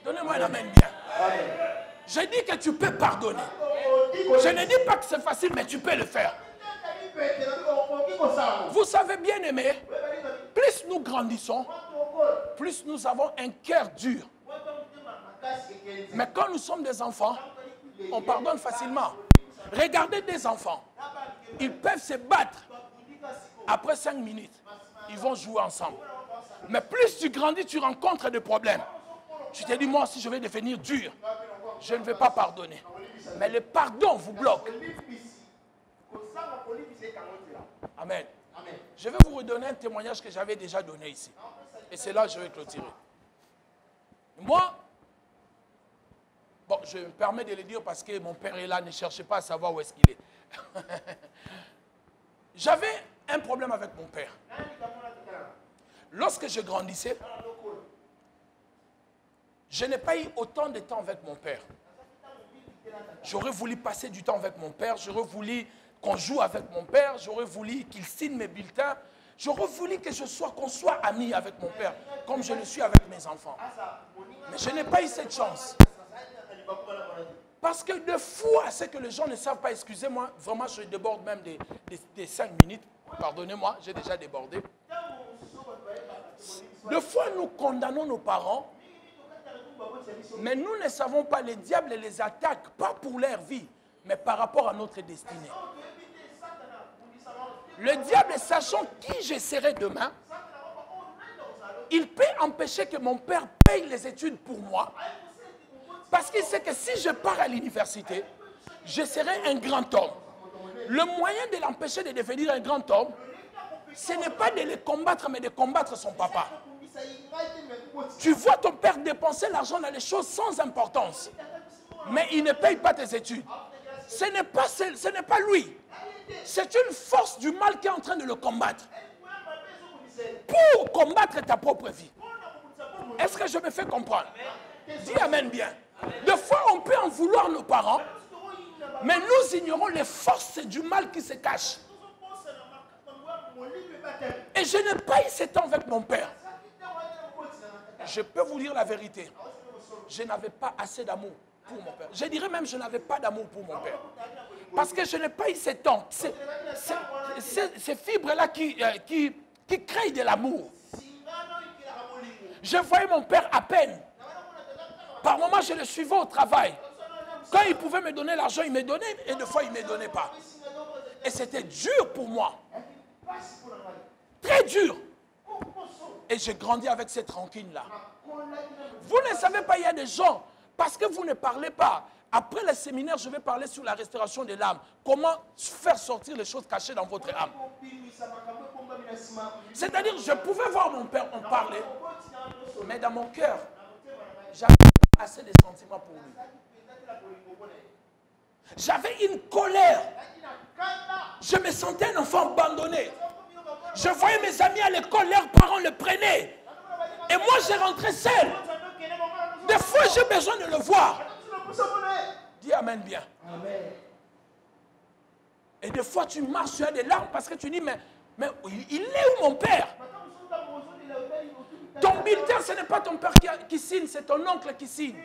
Donnez-moi un amen bien. Je dis que tu peux pardonner. Je ne dis pas que c'est facile, mais tu peux le faire. Vous savez bien aimé, plus nous grandissons, plus nous avons un cœur dur. Mais quand nous sommes des enfants, on pardonne facilement. Regardez des enfants. Ils peuvent se battre. Après 5 minutes, ils vont jouer ensemble. Mais plus tu grandis, tu rencontres des problèmes. Tu te dis, moi aussi je vais devenir dur. Je ne vais pas pardonner. Mais le pardon vous bloque. Amen. Je vais vous redonner un témoignage que j'avais déjà donné ici. Et c'est là que je vais clôturer. Moi, bon, je me permets de le dire parce que mon père est là, ne cherchez pas à savoir où est-ce qu'il est. J'avais un problème avec mon père. Lorsque je grandissais, je n'ai pas eu autant de temps avec mon père. J'aurais voulu passer du temps avec mon père, j'aurais voulu qu'on joue avec mon père, j'aurais voulu qu'il signe mes bulletins, j'aurais voulu qu'on soit amis avec mon père, comme je le suis avec mes enfants. Mais je n'ai pas eu cette chance. Parce que de fois, c'est que les gens ne savent pas, excusez-moi, vraiment je déborde même des 5 minutes, pardonnez-moi, j'ai déjà débordé. De fois, nous condamnons nos parents, mais nous ne savons pas, les diables les attaquent, pas pour leur vie, mais par rapport à notre destinée. Le diable, sachant qui je serai demain, il peut empêcher que mon père paye les études pour moi, parce qu'il sait que si je pars à l'université, je serai un grand homme. Le moyen de l'empêcher de devenir un grand homme, ce n'est pas de le combattre, mais de combattre son papa. Tu vois ton père dépenser l'argent dans les choses sans importance, mais il ne paye pas tes études. Ce n'est pas lui. C'est une force du mal qui est en train de le combattre. Pour combattre ta propre vie. Est-ce que je me fais comprendre? Dis amen bien. Des fois, on peut en vouloir nos parents, mais nous ignorons les forces du mal qui se cachent. Et je n'ai pas eu ce temps avec mon père. Je peux vous dire la vérité. Je n'avais pas assez d'amour pour mon père. Je dirais même que je n'avais pas d'amour pour mon père. Parce que je n'ai pas eu ce temps. Ces fibres-là qui créent de l'amour. Je voyais mon père à peine. Par moments, je le suivais au travail. Quand il pouvait me donner l'argent, il me donnait. Et des fois, il ne me donnait pas. Et c'était dur pour moi. Très dur. Et j'ai grandi avec cette rancune-là. Vous ne savez pas, il y a des gens, parce que vous ne parlez pas. Après le séminaire, je vais parler sur la restauration de l'âme. Comment faire sortir les choses cachées dans votre âme. C'est-à-dire, je pouvais voir mon père en parler, mais dans mon cœur, j'avais pas assez de sentiments pour lui. J'avais une colère. Je me sentais un enfant abandonné. Je voyais mes amis à l'école, leurs parents le prenaient. Et moi, je rentrais seul. Des fois, j'ai besoin de le voir. Dis Amen bien. Amen. Et des fois, tu marches sur des larmes parce que tu dis, mais il est où mon père? Ton bulletin, ce n'est pas ton père qui signe, c'est ton oncle qui signe.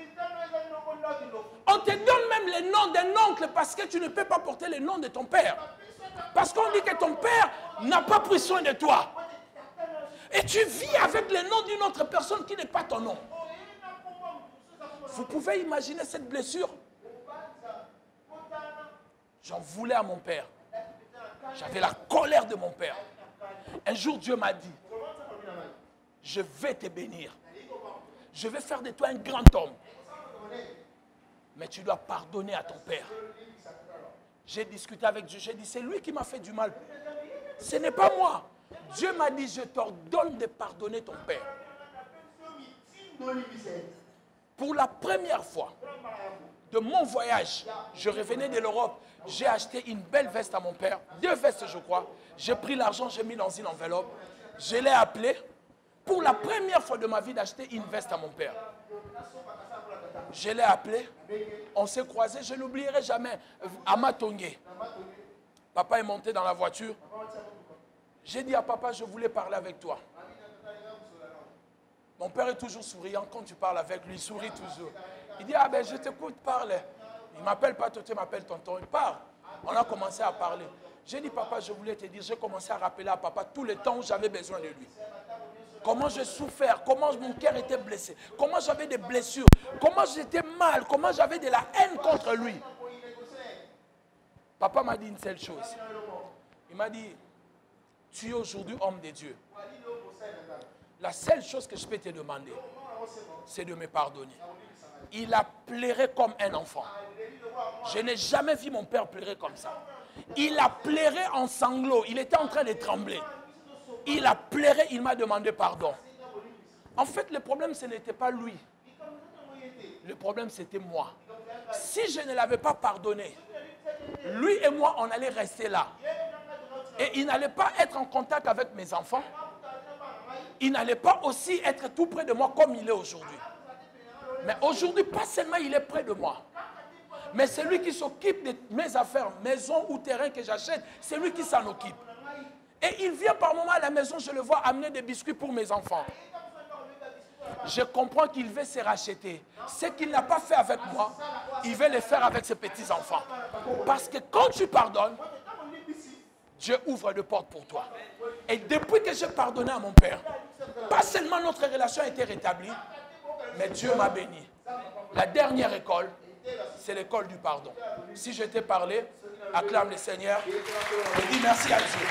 On te donne même le nom d'un oncle parce que tu ne peux pas porter le nom de ton père. Parce qu'on dit que ton père n'a pas pris soin de toi. Et tu vis avec le nom d'une autre personne qui n'est pas ton nom. Vous pouvez imaginer cette blessure? J'en voulais à mon père. J'avais la colère de mon père. Un jour, Dieu m'a dit, je vais te bénir. Je vais faire de toi un grand homme. Mais tu dois pardonner à ton père. J'ai discuté avec Dieu. J'ai dit, c'est lui qui m'a fait du mal. Ce n'est pas moi. Dieu m'a dit, je t'ordonne de pardonner ton père. Pour la première fois de mon voyage, je revenais de l'Europe. J'ai acheté une belle veste à mon père. 2 vestes, je crois. J'ai pris l'argent, j'ai mis dans une enveloppe. Je l'ai appelé. Pour la première fois de ma vie, d'acheter une veste à mon père. Je l'ai appelé. On s'est croisés. Je ne l'oublierai jamais. À Matongé. Papa est monté dans la voiture. J'ai dit à papa, je voulais parler avec toi. Mon père est toujours souriant. Quand tu parles avec lui, il sourit toujours. Il dit, ah ben je t'écoute, parle. Il ne m'appelle pas tonton, il m'appelle tonton. Il parle. On a commencé à parler. J'ai dit, papa, je voulais te dire, j'ai commencé à rappeler à papa tout le temps où j'avais besoin de lui. Comment j'ai souffert, comment mon cœur était blessé, comment j'avais des blessures, comment j'étais mal, comment j'avais de la haine contre lui. Papa m'a dit une seule chose. Il m'a dit, tu es aujourd'hui homme de Dieu. La seule chose que je peux te demander, c'est de me pardonner. Il a pleuré comme un enfant. Je n'ai jamais vu mon père pleurer comme ça. Il a pleuré en sanglots. Il était en train de trembler. Il a pleuré, il m'a demandé pardon. En fait, le problème, ce n'était pas lui. Le problème, c'était moi. Si je ne l'avais pas pardonné, lui et moi, on allait rester là. Et il n'allait pas être en contact avec mes enfants. Il n'allait pas aussi être tout près de moi comme il est aujourd'hui. Mais aujourd'hui, pas seulement il est près de moi, mais c'est lui qui s'occupe de mes affaires, maison ou terrain que j'achète, c'est lui qui s'en occupe. Et il vient par moment à la maison, je le vois amener des biscuits pour mes enfants. Je comprends qu'il veut se racheter. Ce qu'il n'a pas fait avec moi, il veut le faire avec ses petits-enfants. Parce que quand tu pardonnes, Dieu ouvre des portes pour toi. Et depuis que j'ai pardonné à mon père, pas seulement notre relation a été rétablie, mais Dieu m'a béni. La dernière école, c'est l'école du pardon. Si je t'ai parlé, acclame le Seigneur et dis merci à Dieu.